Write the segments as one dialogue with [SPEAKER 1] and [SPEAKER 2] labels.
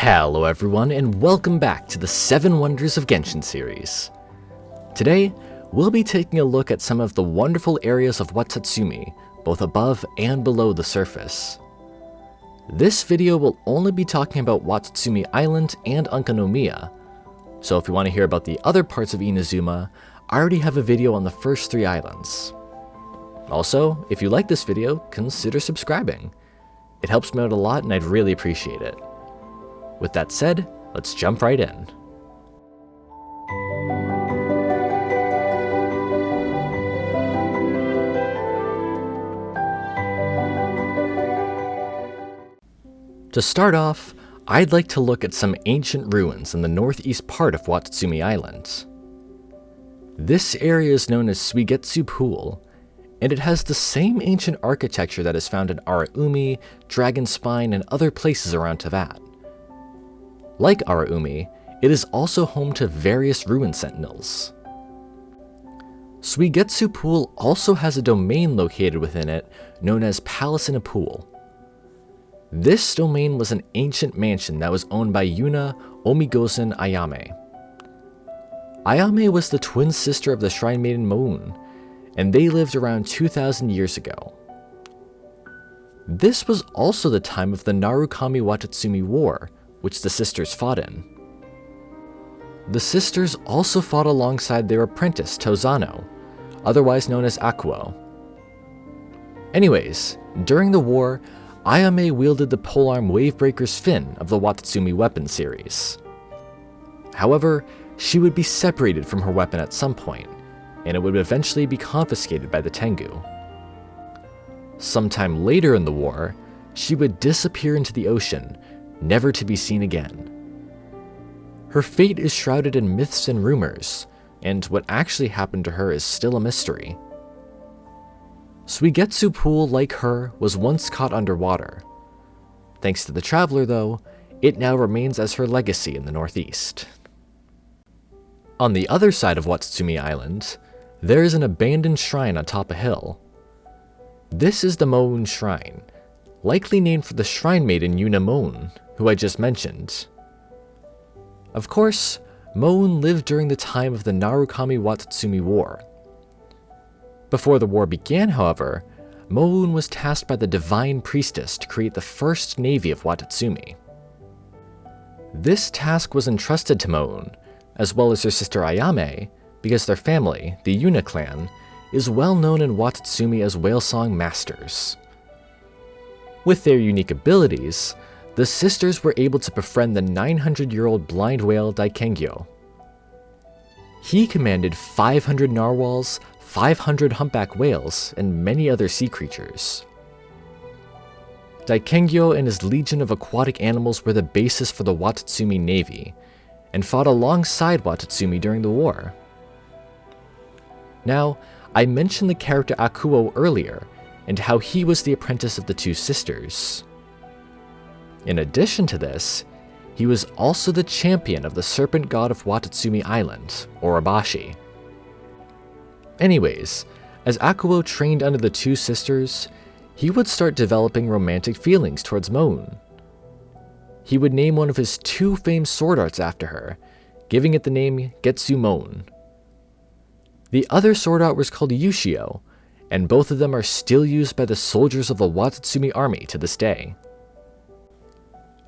[SPEAKER 1] Hello everyone, and welcome back to the 7 Wonders of Genshin series. Today, we'll be taking a look at some of the wonderful areas of Watatsumi, both above and below the surface. This video will only be talking about Watatsumi Island and Enkanomiya, so if you want to hear about the other parts of Inazuma, I already have a video on the first 3 islands. Also, if you like this video, consider subscribing. It helps me out a lot and I'd really appreciate it. With that said, let's jump right in. To start off, I'd like to look at some ancient ruins in the northeast part of Watatsumi Island. This area is known as Suigetsu Pool, and it has the same ancient architecture that is found in Araumi, Dragon Spine, and other places around Teyvat. Like Araumi, it is also home to various ruin sentinels. Suigetsu Pool also has a domain located within it known as Palace in a Pool. This domain was an ancient mansion that was owned by Yuna Omigosen Ayame. Ayame was the twin sister of the Shrine Maiden Mouun, and they lived around 2,000 years ago. This was also the time of the Narukami Watatsumi War, which the sisters fought in. The sisters also fought alongside their apprentice Tozano, otherwise known as Akuo. Anyways, during the war, Ayame wielded the polearm Wavebreaker's fin of the Watatsumi weapon series. However, she would be separated from her weapon at some point, and it would eventually be confiscated by the Tengu. Sometime later in the war, she would disappear into the ocean, never to be seen again. Her fate is shrouded in myths and rumors, and what actually happened to her is still a mystery. Suigetsu Pool, like her, was once caught underwater. Thanks to the Traveler, though, it now remains as her legacy in the northeast. On the other side of Watatsumi Island, there is an abandoned shrine atop a hill. This is the Mouun Shrine, likely named for the shrine maiden Yuna Mouun, who I just mentioned. Of course, Mouun lived during the time of the Narukami Watatsumi War. Before the war began, however, Mouun was tasked by the Divine Priestess to create the first navy of Watatsumi. This task was entrusted to Mouun, as well as her sister Ayame, because their family, the Yuna clan, is well known in Watatsumi as whalesong masters. With their unique abilities, the sisters were able to befriend the 900-year-old blind whale Daikengyo. He commanded 500 narwhals, 500 humpback whales, and many other sea creatures. Daikengyo and his legion of aquatic animals were the basis for the Watatsumi Navy, and fought alongside Watatsumi during the war. Now, I mentioned the character Akuo earlier, and how he was the apprentice of the 2 sisters. In addition to this, he was also the champion of the Serpent god of Watatsumi Island, Orobashi. Anyways, as Akuo trained under the 2 sisters, he would start developing romantic feelings towards Mouun. He would name one of his 2 famed sword arts after her, giving it the name Getsu Mouun. The other sword art was called Yushio, and both of them are still used by the soldiers of the Watatsumi army to this day.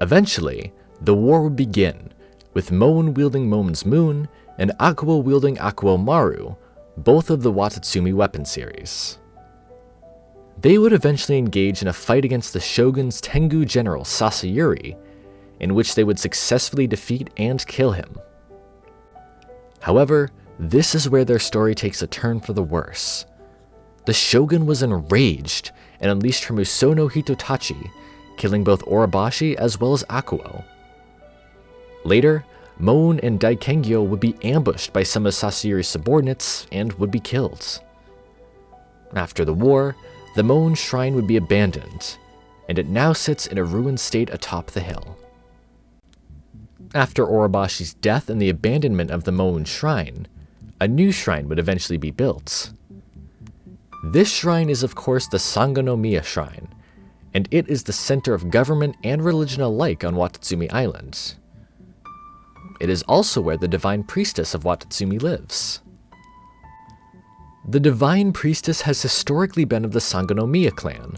[SPEAKER 1] Eventually, the war would begin, with Mouun wielding Mouun's Moon and Akuo wielding Akuo Maru, both of the Watatsumi weapon series. They would eventually engage in a fight against the Shogun's Tengu general Sasayuri, in which they would successfully defeat and kill him. However, this is where their story takes a turn for the worse. The Shogun was enraged and unleashed her Musono Hitotachi, killing both Orobashi as well as Akuo. Later, Mouun and Daikengyo would be ambushed by some of Sasayuri's subordinates and would be killed. After the war, the Mouun Shrine would be abandoned, and it now sits in a ruined state atop the hill. After Orobashi's death and the abandonment of the Mouun Shrine, a new shrine would eventually be built. This shrine is of course the Sangonomiya Shrine, and it is the center of government and religion alike on Watatsumi Island. It is also where the Divine Priestess of Watatsumi lives. The Divine Priestess has historically been of the Sangonomiya clan,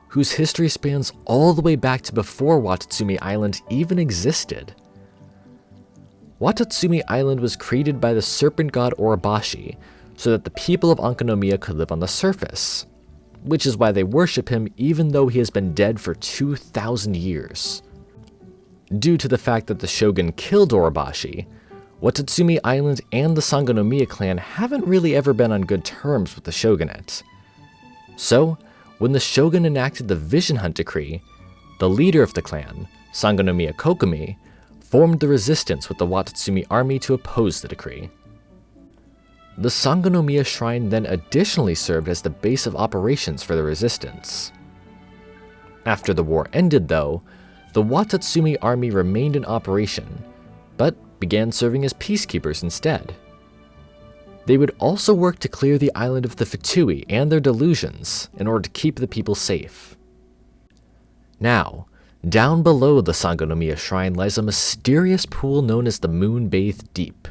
[SPEAKER 1] whose history spans all the way back to before Watatsumi Island even existed. Watatsumi Island was created by the serpent god Orobashi so that the people of Enkanomiya could live on the surface, which is why they worship him even though he has been dead for 2,000 years. Due to the fact that the shogun killed Orobashi, Watatsumi Island and the Sangonomiya clan haven't really ever been on good terms with the shogunate. So, when the shogun enacted the Vision Hunt Decree, the leader of the clan, Sangonomiya Kokumi, formed the resistance with the Watatsumi army to oppose the decree. The Sangonomiya Shrine then additionally served as the base of operations for the resistance. After the war ended though, the Watatsumi army remained in operation, but began serving as peacekeepers instead. They would also work to clear the island of the Fatui and their delusions in order to keep the people safe. Now, down below the Sangonomiya Shrine lies a mysterious pool known as the Moon-Bathed Deep.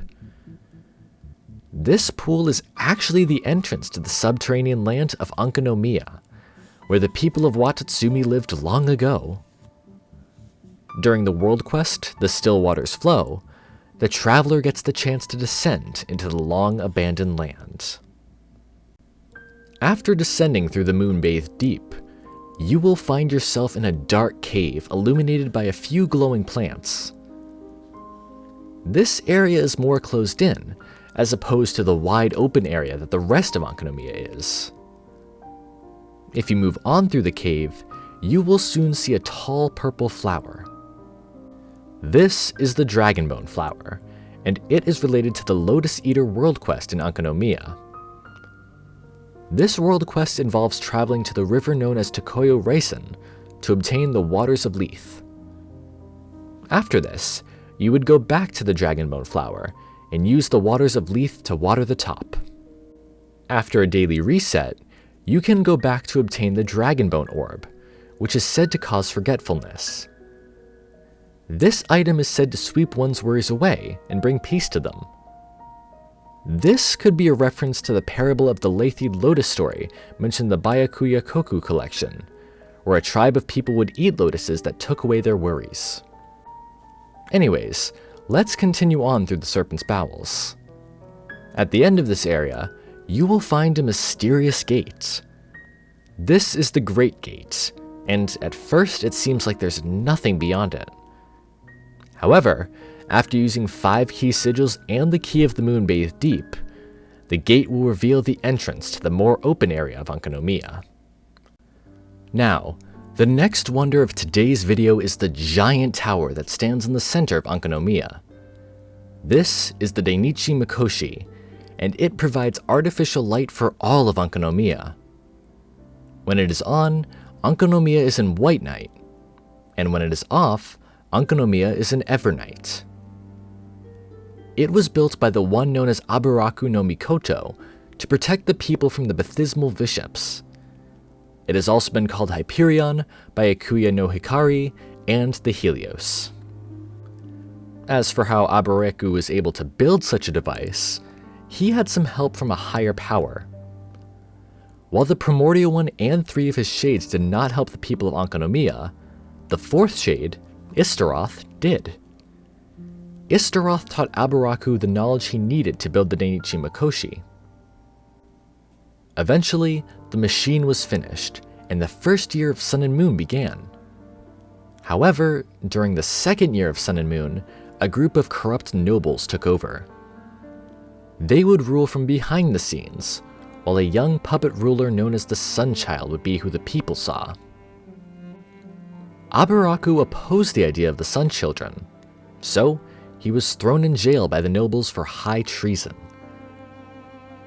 [SPEAKER 1] This pool is actually the entrance to the subterranean land of Enkanomiya, where the people of Watatsumi lived long ago. During the world quest, The Still Waters Flow, the traveler gets the chance to descend into the long-abandoned land. After descending through the Moon-Bathed Deep, you will find yourself in a dark cave illuminated by a few glowing plants. This area is more closed in, as opposed to the wide open area that the rest of Enkanomiya is. If you move on through the cave, you will soon see a tall purple flower. This is the Dragonbone flower, and it is related to the Lotus Eater world quest in Enkanomiya. This world quest involves traveling to the river known as Tokoyo Raisen to obtain the Waters of Lethe. After this, you would go back to the Dragonbone flower and use the Waters of Lethe to water the top. After a daily reset, you can go back to obtain the Dragonbone orb, which is said to cause forgetfulness. This item is said to sweep one's worries away and bring peace to them. This could be a reference to the parable of the Lethe lotus story mentioned in the Byakuya Koku collection, where a tribe of people would eat lotuses that took away their worries. Anyways, let's continue on through the Serpent's Bowels. At the end of this area, you will find a mysterious gate. This is the Great Gate, and at first it seems like there's nothing beyond it. However, after using 5 key sigils and the key of the Moon-Bathed Deep, the gate will reveal the entrance to the more open area of Enkanomiya. Now, the next wonder of today's video is the giant tower that stands in the center of Enkanomiya. This is the Dainichi Mikoshi, and it provides artificial light for all of Enkanomiya. When it is on, Enkanomiya is in white night, and when it is off, Enkanomiya is in Evernight. It was built by the one known as Aburaku no Mikoto to protect the people from the baptismal Vishaps. It has also been called Hyperion by Akuya no Hikari and the Helios. As for how Aburaku was able to build such a device, he had some help from a higher power. While the Primordial One and 3 of his shades did not help the people of Enkanomiya, the 4th shade, Istaroth, did. Istaroth taught Aburaku the knowledge he needed to build the Dainichi Mikoshi. Eventually, the machine was finished, and the first year of Sun and Moon began. However, during the second year of Sun and Moon, a group of corrupt nobles took over. They would rule from behind the scenes, while a young puppet ruler known as the Sunchild would be who the people saw. Aburaku opposed the idea of the Sun Children, so he was thrown in jail by the nobles for high treason.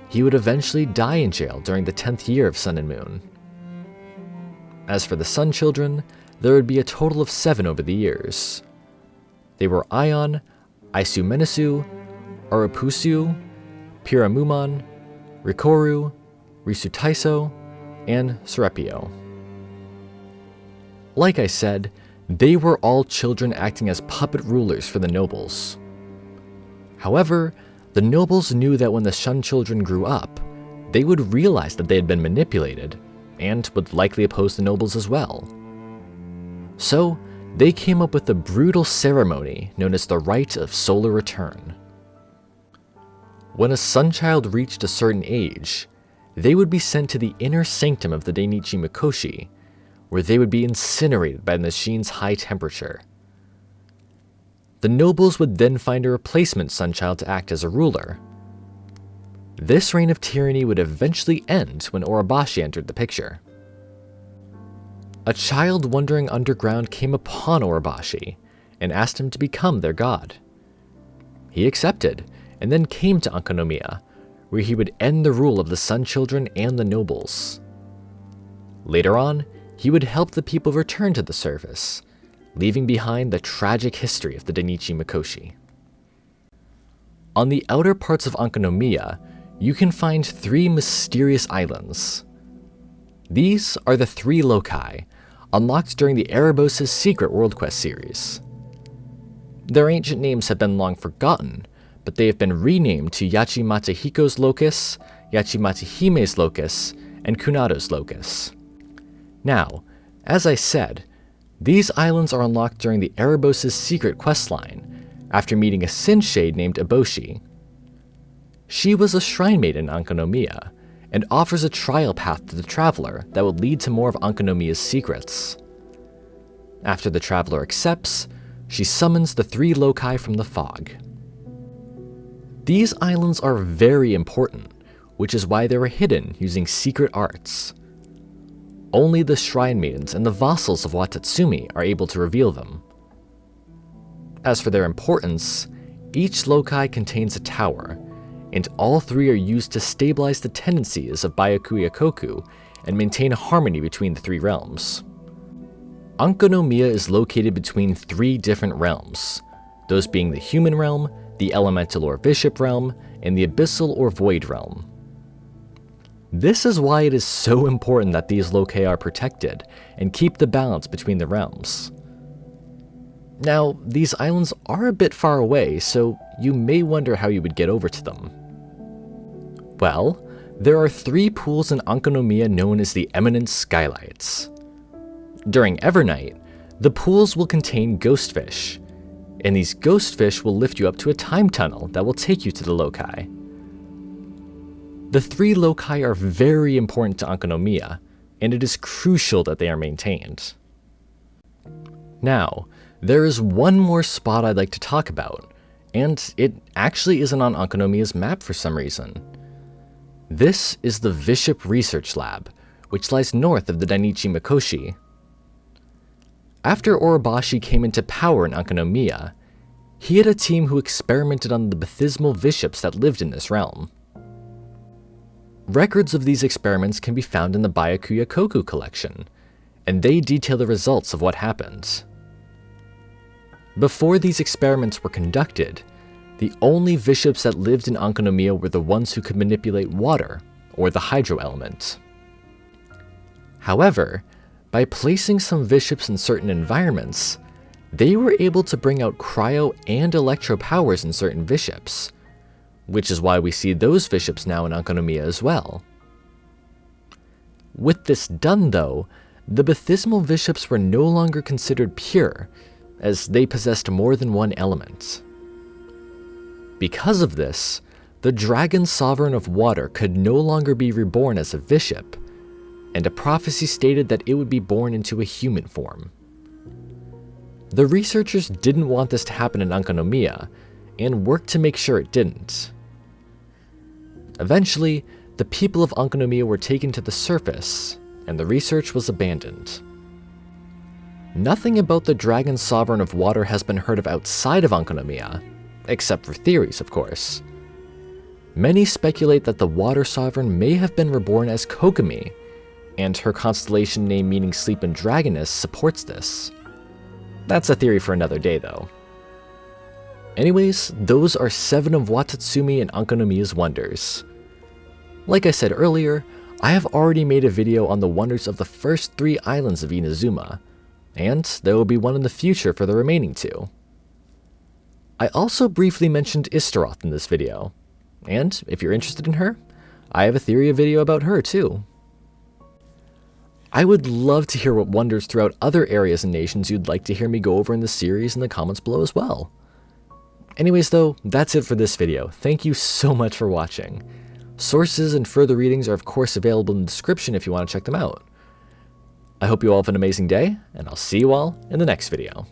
[SPEAKER 1] He would eventually die in jail during the 10th year of Sun and Moon. As for the Sun Children, there would be a total of 7 over the years. They were Ion, Isumenisu, Arapusu, Piramumon, Rikoru, Risutaiso, and Serepio. Like I said, they were all children acting as puppet rulers for the nobles. However, the nobles knew that when the Shun children grew up, they would realize that they had been manipulated, and would likely oppose the nobles as well. So, they came up with a brutal ceremony known as the Rite of Solar Return. When a sun child reached a certain age, they would be sent to the inner sanctum of the Dainichi Mikoshi, where they would be incinerated by the machine's high temperature. The nobles would then find a replacement sun child to act as a ruler. This reign of tyranny would eventually end when Orobashi entered the picture. A child wandering underground came upon Orobashi and asked him to become their god. He accepted, and then came to Enkanomiya, where he would end the rule of the Sun Children and the nobles. Later on, he would help the people return to the surface, leaving behind the tragic history of the Dainichi Mikoshi. On the outer parts of Enkanomiya, you can find 3 mysterious islands. These are the Three Loci, unlocked during the Erebos' Secret World Quest series. Their ancient names have been long forgotten, but they have been renamed to Yachimatahiko's Locus, Yachimatahime's Locus, and Kunado's Locus. Now, as I said, these islands are unlocked during the Erebos' secret questline, after meeting a Sin Shade named Eboshi. She was a shrine maiden in Enkanomiya, and offers a trial path to the traveler that will lead to more of Enkanomiya's secrets. After the traveler accepts, she summons the 3 Loci from the fog. These islands are very important, which is why they were hidden using secret arts. Only the shrine maidens and the vassals of Watatsumi are able to reveal them. As for their importance, each loci contains a tower, and all 3 are used to stabilize the tendencies of Byakuya Koku and maintain harmony between the 3 realms. Enkanomiya is located between 3 different realms, those being the human realm, the elemental or Vishap realm, and the abyssal or void realm. This is why it is so important that these loci are protected and keep the balance between the realms. Now, these islands are a bit far away, so you may wonder how you would get over to them. Well, there are 3 pools in Enkanomiya known as the Eminent Skylights. During Evernight, the pools will contain ghost fish, and these ghost fish will lift you up to a time tunnel that will take you to the loci. The 3 loci are very important to Enkanomiya, and it is crucial that they are maintained. Now, there is one more spot I'd like to talk about, and it actually isn't on Enkanomiya's map for some reason. This is the Vishap Research Lab, which lies north of the Dainichi Mikoshi. After Orobashi came into power in Enkanomiya, he had a team who experimented on the baptismal Vishaps that lived in this realm. Records of these experiments can be found in the Byakuya Koku collection, and they detail the results of what happened. Before these experiments were conducted, the only Vishaps that lived in Enkanomiya were the ones who could manipulate water, or the hydro element. However, by placing some Vishaps in certain environments, they were able to bring out cryo and electro powers in certain Vishaps, which is why we see those Vishaps now in Enkanomiya as well. With this done though, the baptismal Vishaps were no longer considered pure, as they possessed more than one element. Because of this, the Dragon Sovereign of Water could no longer be reborn as a Vishap, and a prophecy stated that it would be born into a human form. The researchers didn't want this to happen in Enkanomiya, and worked to make sure it didn't. Eventually, the people of Enkanomiya were taken to the surface, and the research was abandoned. Nothing about the Dragon Sovereign of Water has been heard of outside of Enkanomiya, except for theories, of course. Many speculate that the Water Sovereign may have been reborn as Kokomi, and her constellation name meaning sleep and dragoness supports this. That's a theory for another day though. Anyways, those are 7 of Watatsumi and Enkanomiya's wonders. Like I said earlier, I have already made a video on the wonders of the first 3 islands of Inazuma, and there will be one in the future for the remaining 2. I also briefly mentioned Istaroth in this video, and if you're interested in her, I have a theory video about her too. I would love to hear what wonders throughout other areas and nations you'd like to hear me go over in the series in the comments below as well. Anyways though, that's it for this video. Thank you so much for watching. Sources and further readings are of course available in the description if you want to check them out. I hope you all have an amazing day, and I'll see you all in the next video.